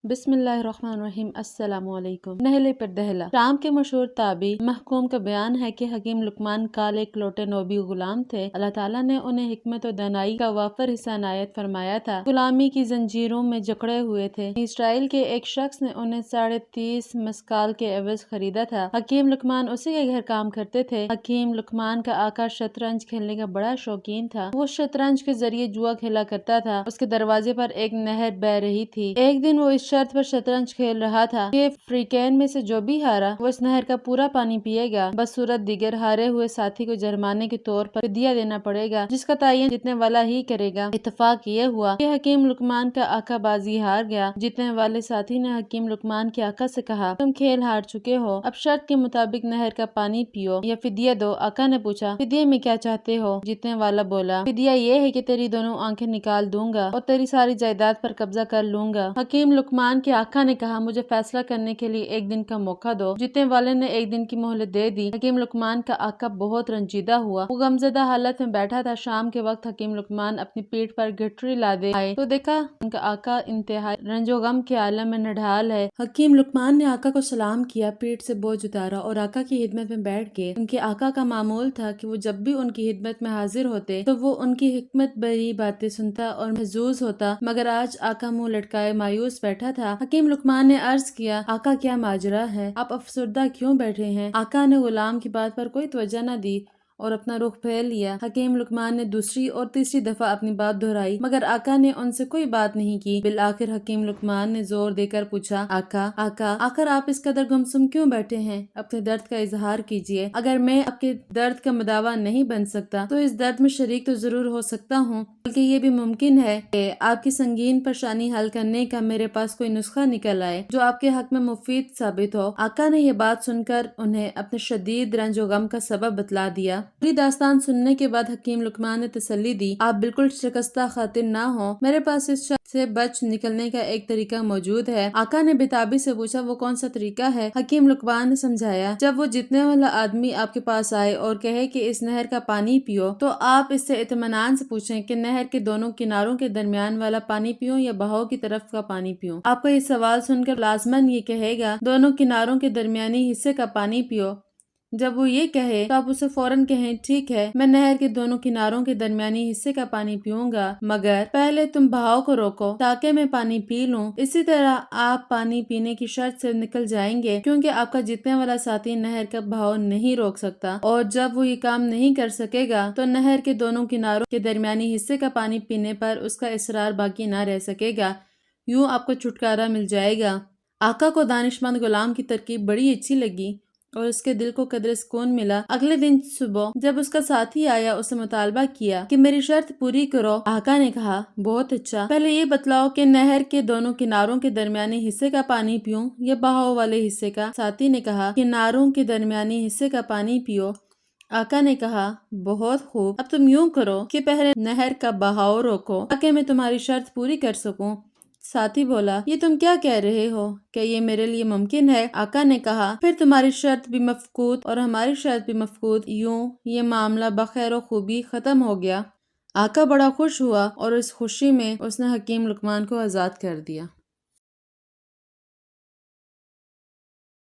بسم اللہ الرحمن الرحیم۔ السلام علیکم۔ نہلے پر دہلا۔ شام کے مشہور تابعی محکوم کا بیان ہے کہ حکیم لقمان کال ایک لوٹے نوبی غلام تھے۔ اللہ تعالیٰ نے انہیں حکمت و دانائی کا وافر حصہ عنایت فرمایا تھا۔ غلامی کی زنجیروں میں جکڑے ہوئے تھے۔ اسرائیل کے ایک شخص نے انہیں 30.5 مسکال کے عوض خریدا تھا۔ حکیم لقمان اسی کے گھر کام کرتے تھے۔ حکیم لقمان کا آقا شطرنج کھیلنے کا بڑا شوقین تھا۔ وہ شطرنج کے ذریعے جوا کھیلا کرتا تھا۔ اس کے دروازے پر ایک نہر بہہ رہی تھی۔ ایک دن وہ اس شرط پر شطرنج کھیل رہا تھا کہ فریقین میں سے جو بھی ہارا وہ اس نہر کا پورا پانی پیے گا، بصورت دیگر ہارے ہوئے ساتھی کو جرمانے کے طور پر فدیہ دینا پڑے گا، جس کا تعین جیتنے والا ہی کرے گا۔ اتفاق یہ ہوا کہ حکیم لقمان کا آقا بازی ہار گیا۔ جیتنے والے ساتھی نے حکیم لقمان کے آقا سے کہا، تم کھیل ہار چکے ہو، اب شرط کے مطابق نہر کا پانی پیو یا فدیہ دو۔ آقا نے پوچھا، فدیے میں کیا چاہتے ہو؟ جیتنے والا بولا، فدیہ یہ ہے کہ تیری دونوں آنکھیں نکال دوں گا اور تیری ساری جائیداد پر قبضہ کر لوں گا۔ حکیم لقمان کے آقا نے کہا، مجھے فیصلہ کرنے کے لیے ایک دن کا موقع دو۔ جیتنے والے نے ایک دن کی مہلت دے دی۔ حکیم لقمان کا آقا بہت رنجیدہ ہوا۔ وہ غمزدہ حالت میں بیٹھا تھا۔ شام کے وقت حکیم لقمان اپنی پیٹھ پر گٹھری لادے آئے تو دیکھا ان کا آقا انتہائی رنج و غم کے عالم میں نڈھال ہے۔ حکیم لقمان نے آقا کو سلام کیا، پیٹھ سے بوجھ اتارا اور آقا کی خدمت میں بیٹھ گئے۔ ان کے آقا کا معمول تھا کہ وہ جب بھی ان کی خدمت میں حاضر ہوتے تو وہ ان کی حکمت بھری باتیں سنتا اور محظوظ ہوتا، مگر آج آقا منہ لٹکائے مایوس بیٹھا تھا۔ حکیم لقمان نے عرض کیا، آقا کیا ماجرا ہے؟ آپ افسردہ کیوں بیٹھے ہیں؟ آقا نے غلام کی بات پر کوئی توجہ نہ دی اور اپنا رخ پھیر لیا۔ حکیم لقمان نے دوسری اور تیسری دفعہ اپنی بات دہرائی مگر آقا نے ان سے کوئی بات نہیں کی۔ بالآخر حکیم لقمان نے زور دے کر پوچھا، آقا آخر آپ اس قدر گمسم کیوں بیٹھے ہیں؟ اپنے درد کا اظہار کیجیے۔ اگر میں آپ کے درد کا مداوا نہیں بن سکتا تو اس درد میں شریک تو ضرور ہو سکتا ہوں، بلکہ یہ بھی ممکن ہے کہ آپ کی سنگین پریشانی حل کرنے کا میرے پاس کوئی نسخہ نکل آئے جو آپ کے حق میں مفید ثابت ہو۔ آقا نے یہ بات سن کر انہیں اپنے شدید رنج و غم کا سبب بتلا دیا۔ پوری داستان سننے کے بعد حکیم لقمان نے تسلی دی، آپ بالکل شکستہ خاطر نہ ہوں، میرے پاس اس شخص سے بچ نکلنے کا ایک طریقہ موجود ہے۔ آقا نے بتابی سے پوچھا، وہ کون سا طریقہ ہے؟ حکیم لقمان نے سمجھایا، جب وہ جیتنے والا آدمی آپ کے پاس آئے اور کہے کہ اس نہر کا پانی پیو تو آپ اس سے اطمینان سے پوچھیں کہ نہر کے دونوں کناروں کے درمیان والا پانی پیوں یا بہاؤ کی طرف کا پانی پیوں۔ آپ کا یہ سوال سن کر لازماً یہ کہے گا، دونوں کناروں کے درمیانی حصے کا پانی پیو۔ جب وہ یہ کہے تو آپ اسے فوراً کہیں، ٹھیک ہے، میں نہر کے دونوں کناروں کے درمیانی حصے کا پانی پیوں گا، مگر پہلے تم بہاؤ کو روکو تاکہ میں پانی پی لوں۔ اسی طرح آپ پانی پینے کی شرط سے نکل جائیں گے کیونکہ آپ کا جیتنے والا ساتھی نہر کا بہاؤ نہیں روک سکتا، اور جب وہ یہ کام نہیں کر سکے گا تو نہر کے دونوں کناروں کے درمیانی حصے کا پانی پینے پر اس کا اصرار باقی نہ رہ سکے گا۔ یوں آپ کو چھٹکارا مل جائے گا۔ آقا کو دانشمند غلام کی ترکیب بڑی اچھی لگی اور اس کے دل کو قدر سکون ملا۔ اگلے دن صبح جب اس کا ساتھی آیا، اسے مطالبہ کیا کہ میری شرط پوری کرو۔ آقا نے کہا، بہت اچھا، پہلے یہ بتلاؤ کہ نہر کے دونوں کناروں کے درمیانی حصے کا پانی پیوں یا بہاؤ والے حصے کا؟ ساتھی نے کہا، کناروں کے درمیانی حصے کا پانی پیو۔ آقا نے کہا، بہت خوب، اب تم یوں کرو کہ پہلے نہر کا بہاؤ روکو تاکہ میں تمہاری شرط پوری کر سکوں۔ ساتھی بولا، یہ تم کیا کہہ رہے ہو؟ کیا یہ میرے لیے ممکن ہے؟ آقا نے کہا، پھر تمہاری شرط بھی مفقود اور ہماری شرط بھی مفقود۔ یوں یہ معاملہ بخیر و خوبی ختم ہو گیا۔ آقا بڑا خوش ہوا اور اس خوشی میں اس نے حکیم لقمان کو آزاد کر دیا۔